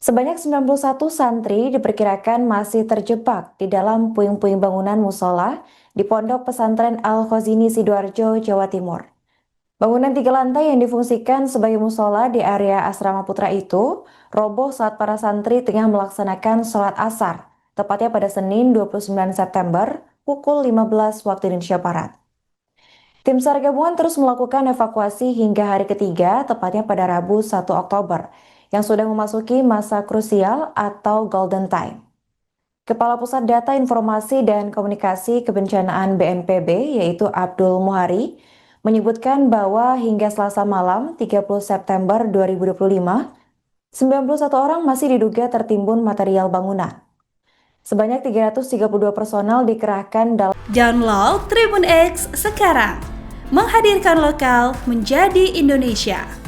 Sebanyak 91 santri diperkirakan masih terjebak di dalam puing-puing bangunan musola di Pondok Pesantren Al-Khazini Sidoarjo, Jawa Timur. Bangunan 3 lantai yang difungsikan sebagai musola di area Asrama Putra itu roboh saat para santri tengah melaksanakan sholat asar, tepatnya pada Senin 29 September pukul 15 waktu Indonesia Barat. Tim SAR gabungan terus melakukan evakuasi hingga hari ketiga, tepatnya pada Rabu 1 Oktober, yang sudah memasuki masa krusial atau golden time. Kepala Pusat Data Informasi dan Komunikasi Kebencanaan BNPB, yaitu Abdul Muhari, menyebutkan bahwa hingga Selasa malam 30 September 2025, 91 orang masih diduga tertimbun material bangunan. Sebanyak 332 personal dikerahkan dalam Download Tribun X sekarang, menghadirkan lokal menjadi Indonesia.